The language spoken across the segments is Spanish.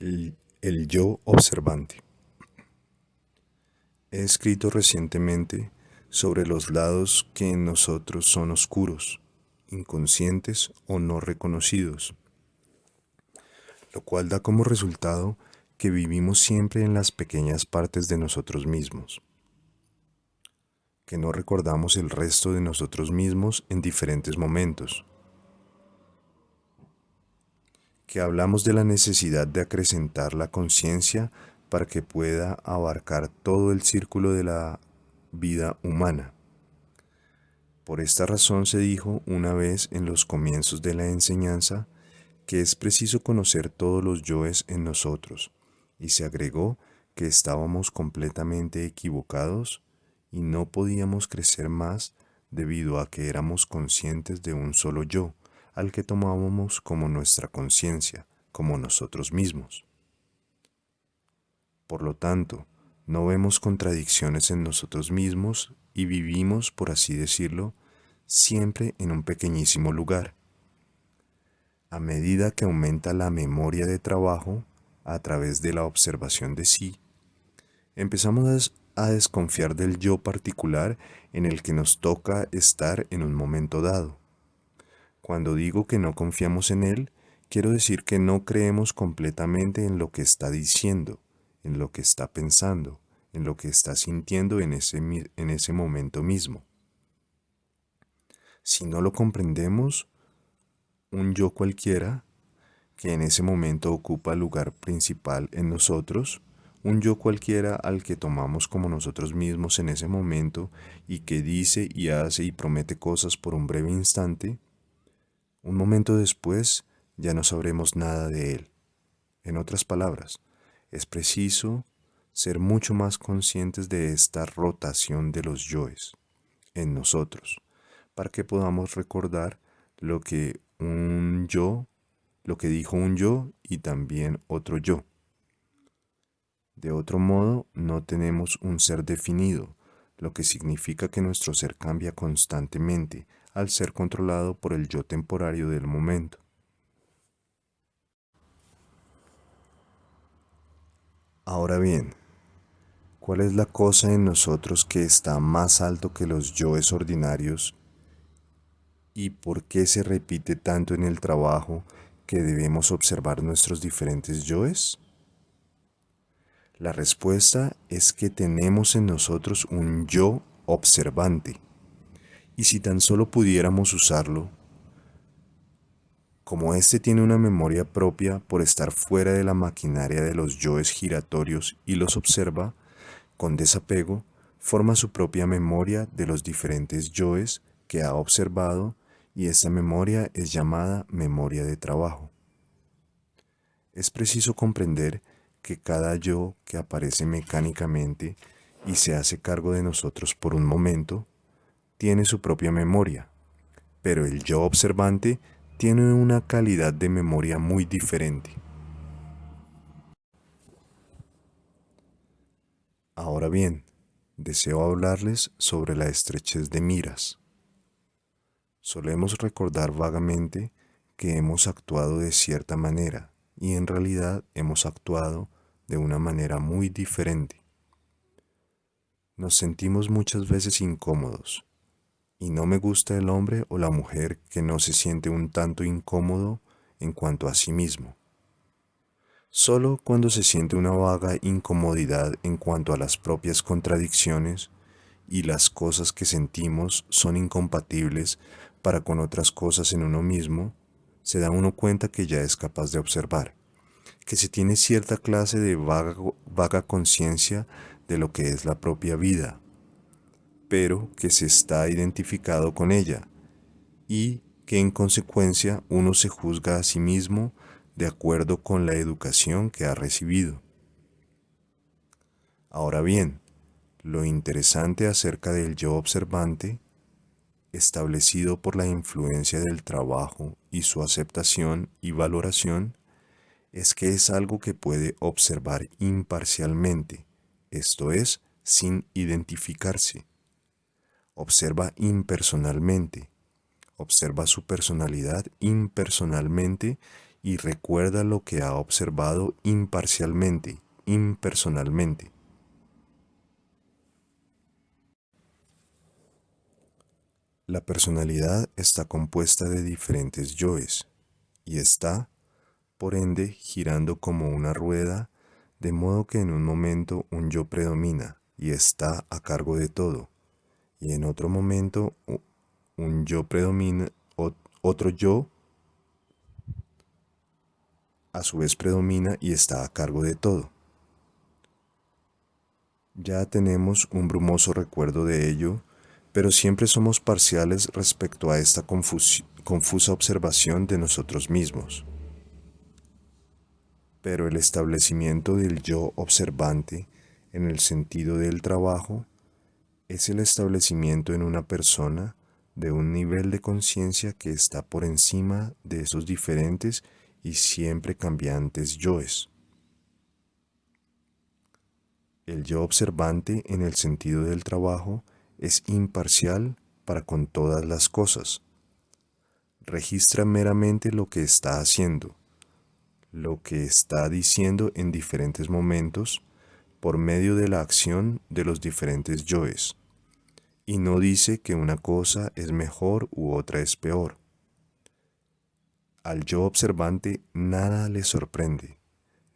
El yo observante. He escrito recientemente sobre los lados que en nosotros son oscuros, inconscientes o no reconocidos, lo cual da como resultado que vivimos siempre en las pequeñas partes de nosotros mismos, que no recordamos el resto de nosotros mismos en diferentes momentos, que hablamos de la necesidad de acrecentar la conciencia para que pueda abarcar todo el círculo de la vida humana. Por esta razón se dijo una vez en los comienzos de la enseñanza que es preciso conocer todos los yoes en nosotros, y se agregó que estábamos completamente equivocados y no podíamos crecer más debido a que éramos conscientes de un solo yo, al que tomábamos como nuestra conciencia, como nosotros mismos. Por lo tanto, no vemos contradicciones en nosotros mismos y vivimos, por así decirlo, siempre en un pequeñísimo lugar. A medida que aumenta la memoria de trabajo a través de la observación de sí, empezamos a desconfiar del yo particular en el que nos toca estar en un momento dado. Cuando digo que no confiamos en él, quiero decir que no creemos completamente en lo que está diciendo, en lo que está pensando, en lo que está sintiendo en ese momento mismo. Si no lo comprendemos, un yo cualquiera, que en ese momento ocupa el lugar principal en nosotros, un yo cualquiera al que tomamos como nosotros mismos en ese momento y que dice y hace y promete cosas por un breve instante, un momento después ya no sabremos nada de él. En otras palabras, es preciso ser mucho más conscientes de esta rotación de los yoes en nosotros, para que podamos recordar lo que un yo, lo que dijo un yo y también otro yo. De otro modo, no tenemos un ser definido, lo que significa que nuestro ser cambia constantemente al ser controlado por el yo temporario del momento. Ahora bien, ¿cuál es la cosa en nosotros que está más alto que los yoes ordinarios y por qué se repite tanto en el trabajo que debemos observar nuestros diferentes yoes? La respuesta es que tenemos en nosotros un yo observante, y si tan solo pudiéramos usarlo, como éste tiene una memoria propia por estar fuera de la maquinaria de los yoes giratorios y los observa, con desapego, forma su propia memoria de los diferentes yoes que ha observado y esta memoria es llamada memoria de trabajo. Es preciso comprender que cada yo que aparece mecánicamente y se hace cargo de nosotros por un momento, tiene su propia memoria, pero el yo observante tiene una calidad de memoria muy diferente. Ahora bien, deseo hablarles sobre la estrechez de miras. Solemos recordar vagamente que hemos actuado de cierta manera y en realidad hemos actuado de una manera muy diferente. Nos sentimos muchas veces incómodos y no me gusta el hombre o la mujer que no se siente un tanto incómodo en cuanto a sí mismo. Solo cuando se siente una vaga incomodidad en cuanto a las propias contradicciones y las cosas que sentimos son incompatibles para con otras cosas en uno mismo, se da uno cuenta que ya es capaz de observar, que se tiene cierta clase de vaga conciencia de lo que es la propia vida, pero que se está identificado con ella y que en consecuencia uno se juzga a sí mismo de acuerdo con la educación que ha recibido. Ahora bien, lo interesante acerca del yo observante, establecido por la influencia del trabajo y su aceptación y valoración, es que es algo que puede observar imparcialmente, esto es, sin identificarse. Observa impersonalmente, observa su personalidad impersonalmente y recuerda lo que ha observado imparcialmente, impersonalmente. La personalidad está compuesta de diferentes yoes y está, por ende, girando como una rueda, de modo que en un momento un yo predomina y está a cargo de todo, y en otro momento un yo predomina, otro yo a su vez predomina y está a cargo de todo. Ya tenemos un brumoso recuerdo de ello, pero siempre somos parciales respecto a esta confusa observación de nosotros mismos. Pero el establecimiento del yo observante en el sentido del trabajo es el establecimiento en una persona de un nivel de conciencia que está por encima de esos diferentes y siempre cambiantes yoes. El yo observante en el sentido del trabajo es imparcial para con todas las cosas. Registra meramente lo que está haciendo, lo que está diciendo en diferentes momentos por medio de la acción de los diferentes yoes, y no dice que una cosa es mejor u otra es peor. Al yo observante nada le sorprende.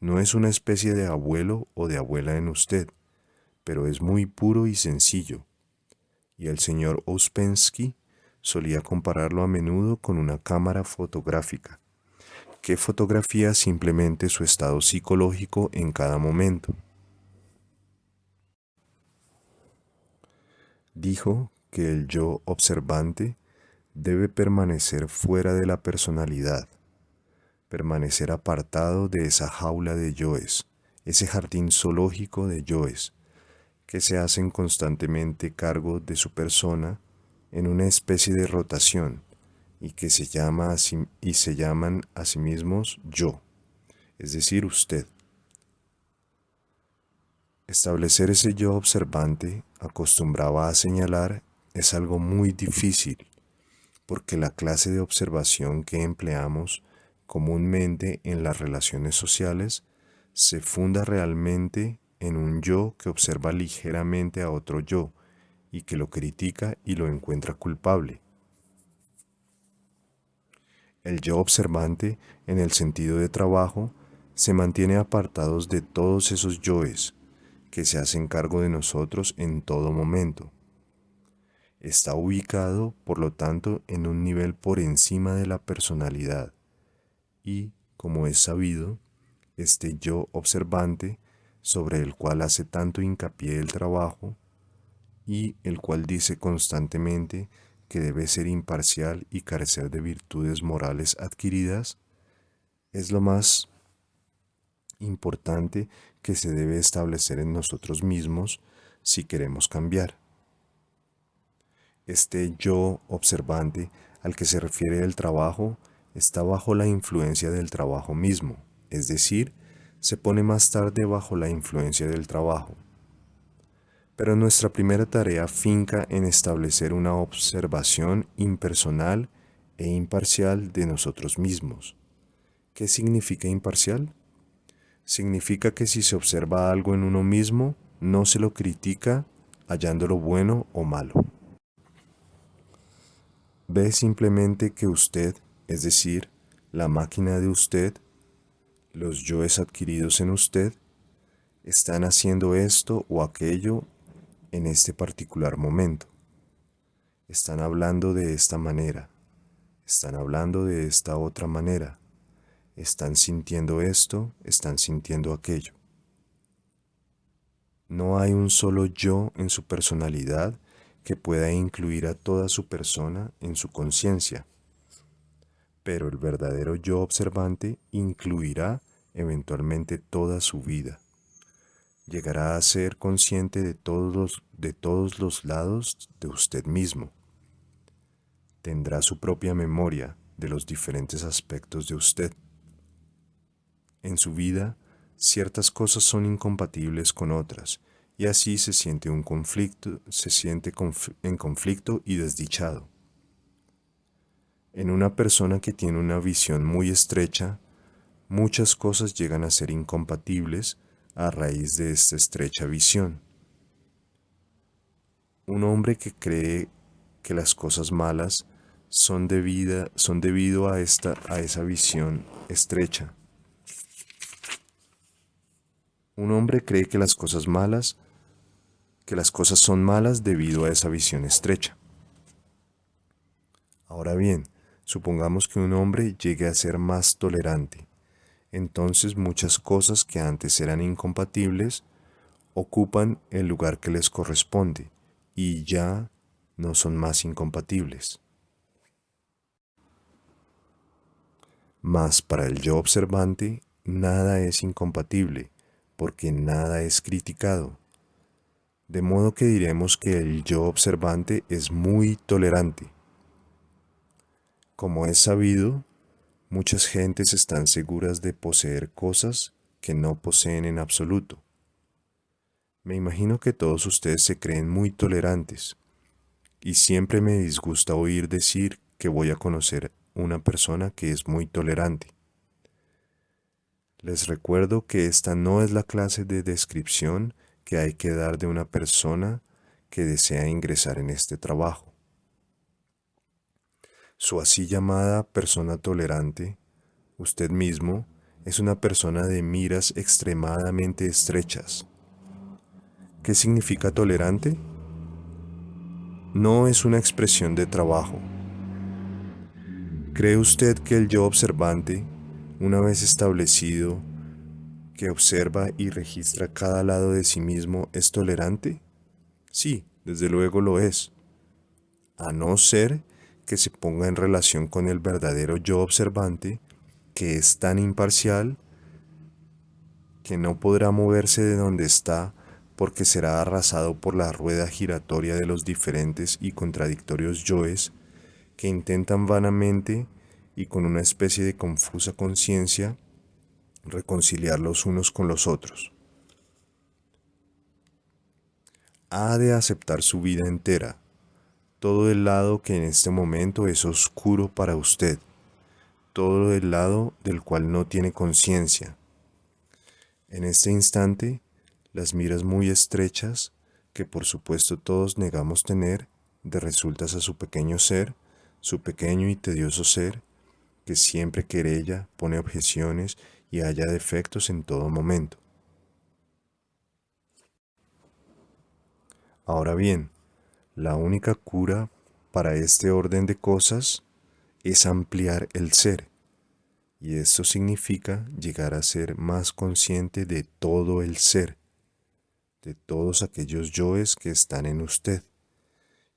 No es una especie de abuelo o de abuela en usted, pero es muy puro y sencillo. Y el señor Ouspensky solía compararlo a menudo con una cámara fotográfica, que fotografía simplemente su estado psicológico en cada momento. Dijo que el yo observante debe permanecer fuera de la personalidad, permanecer apartado de esa jaula de yoes, ese jardín zoológico de yoes, que se hacen constantemente cargo de su persona en una especie de rotación y que se llaman a sí mismos yo, es decir, usted. Establecer ese yo observante, acostumbraba a señalar, es algo muy difícil, porque la clase de observación que empleamos comúnmente en las relaciones sociales se funda realmente en un yo que observa ligeramente a otro yo y que lo critica y lo encuentra culpable. El yo observante, en el sentido de trabajo, se mantiene apartados de todos esos yoes que se hacen cargo de nosotros en todo momento. Está ubicado, por lo tanto, en un nivel por encima de la personalidad y, como es sabido, este yo observante, sobre el cual hace tanto hincapié el trabajo y el cual dice constantemente que debe ser imparcial y carecer de virtudes morales adquiridas, es lo más importante que se debe establecer en nosotros mismos si queremos cambiar. Este yo observante al que se refiere el trabajo está bajo la influencia del trabajo mismo, es decir, se pone más tarde bajo la influencia del trabajo. Pero nuestra primera tarea finca en establecer una observación impersonal e imparcial de nosotros mismos. ¿Qué significa imparcial? Significa que si se observa algo en uno mismo, no se lo critica hallándolo bueno o malo. Ve simplemente que usted, es decir, la máquina de usted, los yoes adquiridos en usted, están haciendo esto o aquello en este particular momento. Están hablando de esta manera, están hablando de esta otra manera, están sintiendo esto, están sintiendo aquello. No hay un solo yo en su personalidad que pueda incluir a toda su persona en su conciencia, pero el verdadero yo observante incluirá eventualmente toda su vida. Llegará a ser consciente de todos los lados de usted mismo. Tendrá su propia memoria de los diferentes aspectos de usted. En su vida, ciertas cosas son incompatibles con otras, y así se siente en conflicto y desdichado. En una persona que tiene una visión muy estrecha, muchas cosas llegan a ser incompatibles a raíz de esta estrecha visión. Un hombre que cree que las cosas malas son debido a esa visión estrecha. Un hombre cree que que las cosas son malas debido a esa visión estrecha. Ahora bien, supongamos que un hombre llegue a ser más tolerante. Entonces muchas cosas que antes eran incompatibles ocupan el lugar que les corresponde y ya no son más incompatibles. Mas para el yo observante, nada es incompatible, porque nada es criticado. De modo que diremos que el yo observante es muy tolerante. Como es sabido, muchas gentes están seguras de poseer cosas que no poseen en absoluto. Me imagino que todos ustedes se creen muy tolerantes, y siempre me disgusta oír decir que voy a conocer una persona que es muy tolerante. Les recuerdo que esta no es la clase de descripción que hay que dar de una persona que desea ingresar en este trabajo. Su así llamada persona tolerante, usted mismo, es una persona de miras extremadamente estrechas. ¿Qué significa tolerante? No es una expresión de trabajo. ¿Cree usted que el yo observante, una vez establecido, que observa y registra cada lado de sí mismo, es tolerante? Sí, desde luego lo es, a no ser que se ponga en relación con el verdadero yo observante, que es tan imparcial que no podrá moverse de donde está porque será arrasado por la rueda giratoria de los diferentes y contradictorios yoes que intentan vanamente y con una especie de confusa conciencia reconciliar los unos con los otros. Ha de aceptar su vida entera, todo el lado que en este momento es oscuro para usted, todo el lado del cual no tiene conciencia. En este instante, las miras muy estrechas, que por supuesto todos negamos tener, de resultas a su pequeño ser, su pequeño y tedioso ser, que siempre querella, pone objeciones y halla defectos en todo momento. Ahora bien, la única cura para este orden de cosas es ampliar el ser, y esto significa llegar a ser más consciente de todo el ser, de todos aquellos yoes que están en usted,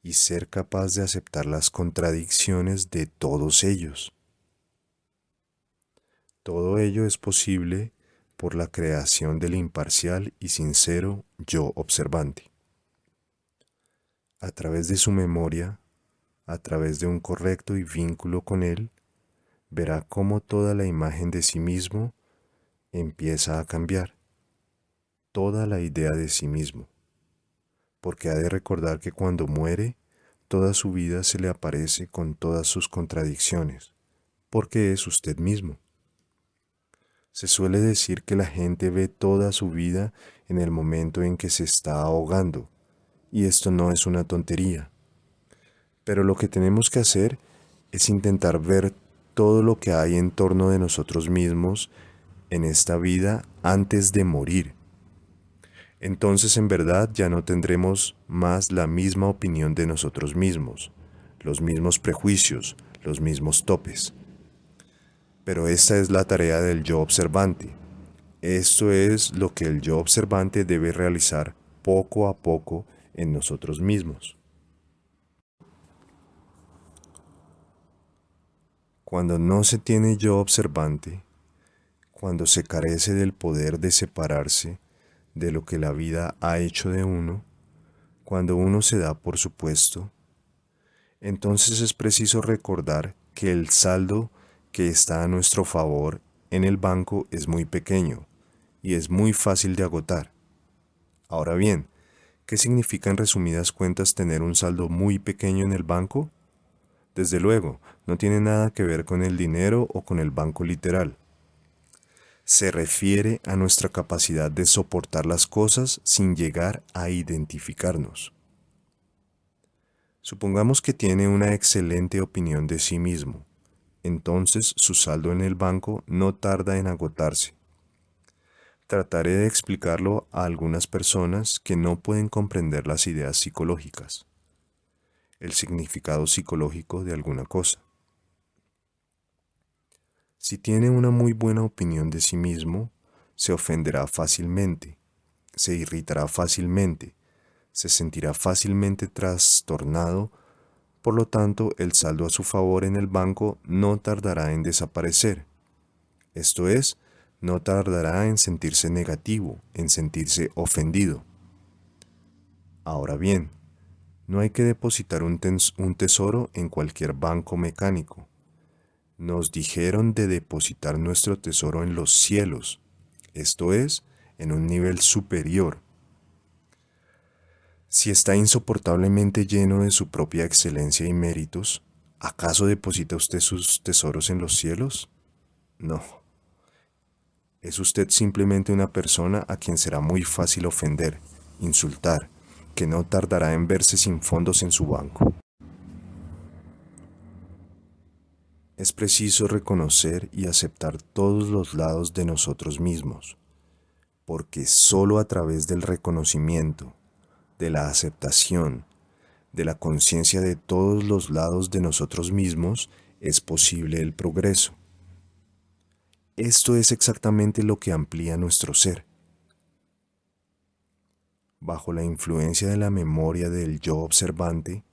y ser capaz de aceptar las contradicciones de todos ellos. Todo ello es posible por la creación del imparcial y sincero yo observante. A través de su memoria, a través de un correcto y vínculo con él, verá cómo toda la imagen de sí mismo empieza a cambiar, toda la idea de sí mismo, porque ha de recordar que cuando muere, toda su vida se le aparece con todas sus contradicciones, porque es usted mismo. Se suele decir que la gente ve toda su vida en el momento en que se está ahogando, y esto no es una tontería. Pero lo que tenemos que hacer es intentar ver todo lo que hay en torno de nosotros mismos en esta vida antes de morir. Entonces en verdad ya no tendremos más la misma opinión de nosotros mismos, los mismos prejuicios, los mismos topes. Pero esta es la tarea del yo observante. Esto es lo que el yo observante debe realizar poco a poco en nosotros mismos. Cuando no se tiene yo observante, cuando se carece del poder de separarse de lo que la vida ha hecho de uno, cuando uno se da por supuesto, entonces es preciso recordar que el saldo que está a nuestro favor en el banco es muy pequeño y es muy fácil de agotar. Ahora bien, ¿qué significa en resumidas cuentas tener un saldo muy pequeño en el banco? Desde luego, no tiene nada que ver con el dinero o con el banco literal. Se refiere a nuestra capacidad de soportar las cosas sin llegar a identificarnos. Supongamos que tiene una excelente opinión de sí mismo, entonces su saldo en el banco no tarda en agotarse. Trataré de explicarlo a algunas personas que no pueden comprender las ideas psicológicas, el significado psicológico de alguna cosa. Si tiene una muy buena opinión de sí mismo, se ofenderá fácilmente, se irritará fácilmente, se sentirá fácilmente trastornado, por lo tanto el saldo a su favor en el banco no tardará en desaparecer. Esto es, no tardará en sentirse negativo, en sentirse ofendido. Ahora bien, no hay que depositar un tesoro en cualquier banco mecánico. Nos dijeron de depositar nuestro tesoro en los cielos, esto es, en un nivel superior. Si está insoportablemente lleno de su propia excelencia y méritos, ¿acaso deposita usted sus tesoros en los cielos? No. Es usted simplemente una persona a quien será muy fácil ofender, insultar, que no tardará en verse sin fondos en su banco. Es preciso reconocer y aceptar todos los lados de nosotros mismos, porque sólo a través del reconocimiento, de la aceptación, de la conciencia de todos los lados de nosotros mismos, es posible el progreso. Esto es exactamente lo que amplía nuestro ser. Bajo la influencia de la memoria del yo observante,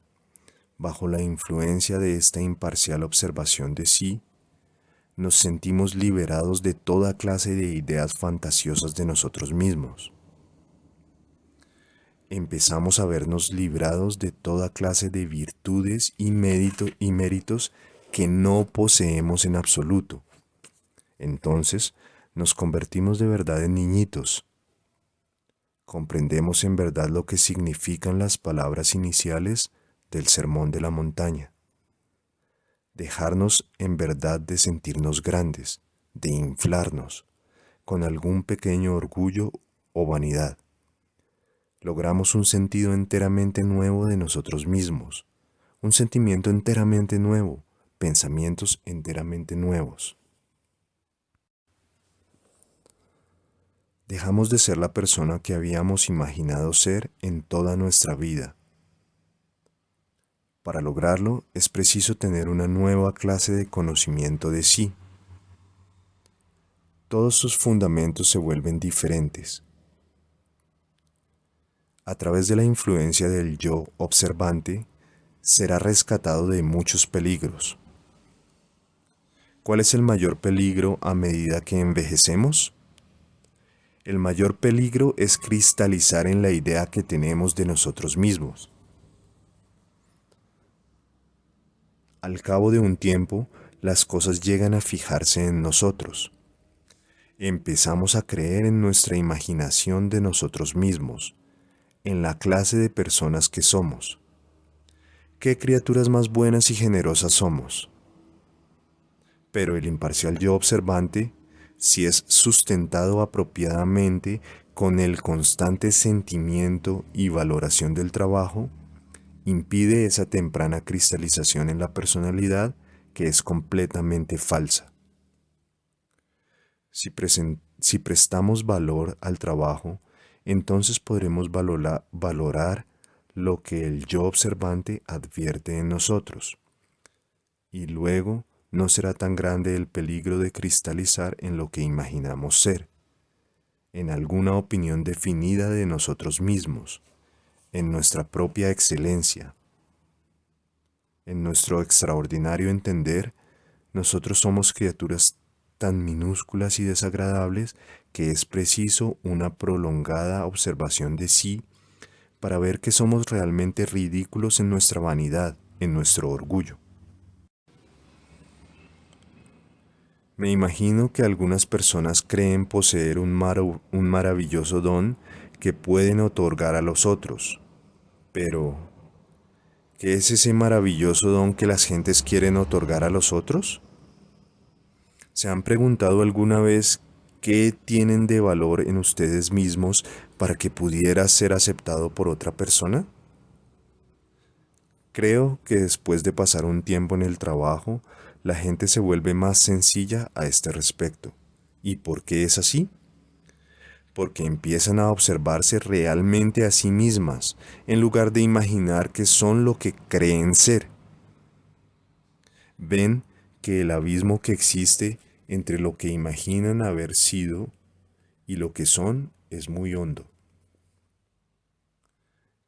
bajo la influencia de esta imparcial observación de sí, nos sentimos liberados de toda clase de ideas fantasiosas de nosotros mismos. Empezamos a vernos librados de toda clase de virtudes y méritos que no poseemos en absoluto. Entonces nos convertimos de verdad en niñitos. Comprendemos en verdad lo que significan las palabras iniciales del Sermón de la Montaña. Dejarnos en verdad de sentirnos grandes, de inflarnos, con algún pequeño orgullo o vanidad. Logramos un sentido enteramente nuevo de nosotros mismos, un sentimiento enteramente nuevo, pensamientos enteramente nuevos. Dejamos de ser la persona que habíamos imaginado ser en toda nuestra vida. Para lograrlo es preciso tener una nueva clase de conocimiento de sí. Todos sus fundamentos se vuelven diferentes. A través de la influencia del yo observante, será rescatado de muchos peligros. ¿Cuál es el mayor peligro a medida que envejecemos? El mayor peligro es cristalizar en la idea que tenemos de nosotros mismos. Al cabo de un tiempo, las cosas llegan a fijarse en nosotros. Empezamos a creer en nuestra imaginación de nosotros mismos, en la clase de personas que somos. ¿Qué criaturas más buenas y generosas somos? Pero el imparcial yo observante, si es sustentado apropiadamente con el constante sentimiento y valoración del trabajo, impide esa temprana cristalización en la personalidad que es completamente falsa. Si prestamos valor al trabajo, entonces podremos valorar lo que el yo observante advierte en nosotros. Y luego no será tan grande el peligro de cristalizar en lo que imaginamos ser, en alguna opinión definida de nosotros mismos, en nuestra propia excelencia. En nuestro extraordinario entender, nosotros somos criaturas tan minúsculas y desagradables que es preciso una prolongada observación de sí para ver que somos realmente ridículos en nuestra vanidad, en nuestro orgullo. Me imagino que algunas personas creen poseer un maravilloso don que pueden otorgar a los otros, pero ¿qué es ese maravilloso don que las gentes quieren otorgar a los otros? ¿Se han preguntado alguna vez ¿Qué tienen de valor en ustedes mismos para que pudiera ser aceptado por otra persona? Creo que después de pasar un tiempo en el trabajo, la gente se vuelve más sencilla a este respecto. ¿Y por qué es así? Porque empiezan a observarse realmente a sí mismas, en lugar de imaginar que son lo que creen ser. Ven que el abismo que existe entre lo que imaginan haber sido y lo que son es muy hondo.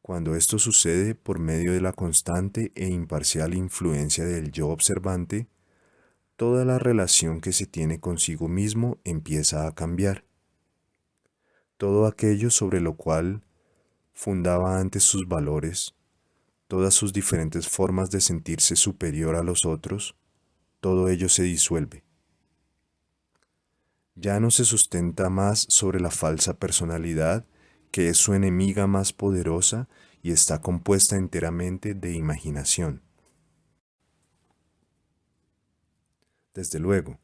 Cuando esto sucede por medio de la constante e imparcial influencia del yo observante, toda la relación que se tiene consigo mismo empieza a cambiar. Todo aquello sobre lo cual fundaba antes sus valores, todas sus diferentes formas de sentirse superior a los otros, todo ello se disuelve. Ya no se sustenta más sobre la falsa personalidad, que es su enemiga más poderosa y está compuesta enteramente de imaginación. Desde luego,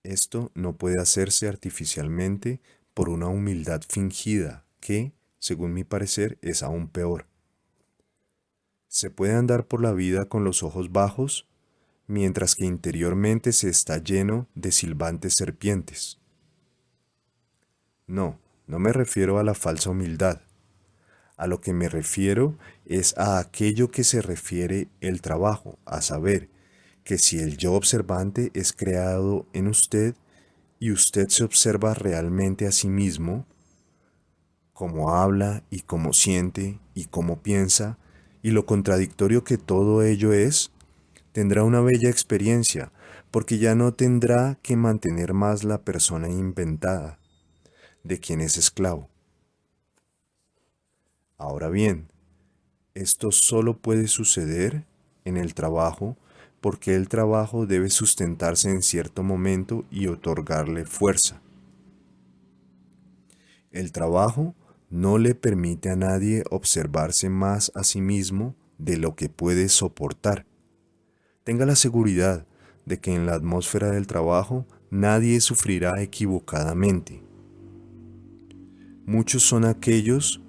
esto no puede hacerse artificialmente por una humildad fingida que, según mi parecer, es aún peor. Se puede andar por la vida con los ojos bajos, mientras que interiormente se está lleno de silbantes serpientes. No, no me refiero a la falsa humildad. A lo que me refiero es a aquello que se refiere el trabajo, a saber, que si el yo observante es creado en usted y usted se observa realmente a sí mismo, cómo habla y cómo siente y cómo piensa, y lo contradictorio que todo ello es, tendrá una bella experiencia, porque ya no tendrá que mantener más la persona inventada, de quien es esclavo. Ahora bien, esto solo puede suceder en el trabajo porque el trabajo debe sustentarse en cierto momento y otorgarle fuerza. El trabajo no le permite a nadie observarse más a sí mismo de lo que puede soportar. Tenga la seguridad de que en la atmósfera del trabajo nadie sufrirá equivocadamente. Muchos son aquellos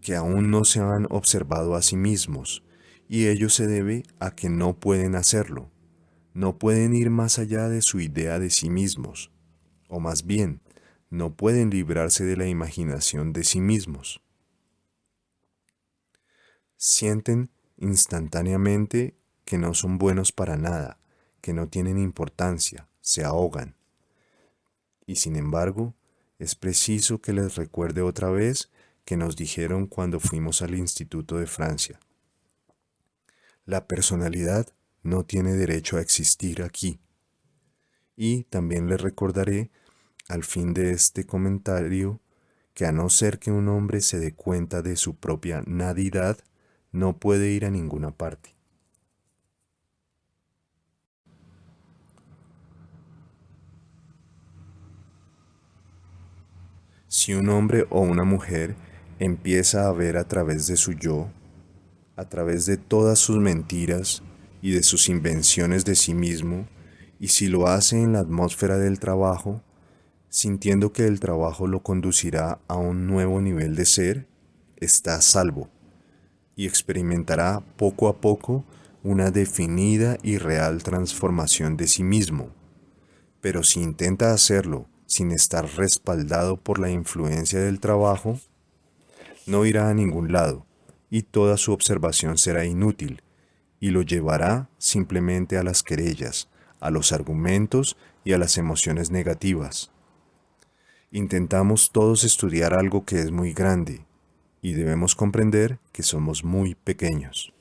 que aún no se han observado a sí mismos, y ello se debe a que no pueden hacerlo. No pueden ir más allá de su idea de sí mismos, o más bien, no pueden librarse de la imaginación de sí mismos. Sienten instantáneamente que no son buenos para nada, que no tienen importancia, se ahogan. Y sin embargo, es preciso que les recuerde otra vez que nos dijeron cuando fuimos al Instituto de Francia. La personalidad no tiene derecho a existir aquí. Y también les recordaré, al fin de este comentario, que a no ser que un hombre se dé cuenta de su propia nadidad, no puede ir a ninguna parte. Si un hombre o una mujer empieza a ver a través de su yo, a través de todas sus mentiras y de sus invenciones de sí mismo, y si lo hace en la atmósfera del trabajo, sintiendo que el trabajo lo conducirá a un nuevo nivel de ser, está a salvo y experimentará poco a poco una definida y real transformación de sí mismo. Pero si intenta hacerlo sin estar respaldado por la influencia del trabajo, no irá a ningún lado y toda su observación será inútil y lo llevará simplemente a las querellas, a los argumentos y a las emociones negativas. Intentamos todos estudiar algo que es muy grande y debemos comprender que somos muy pequeños.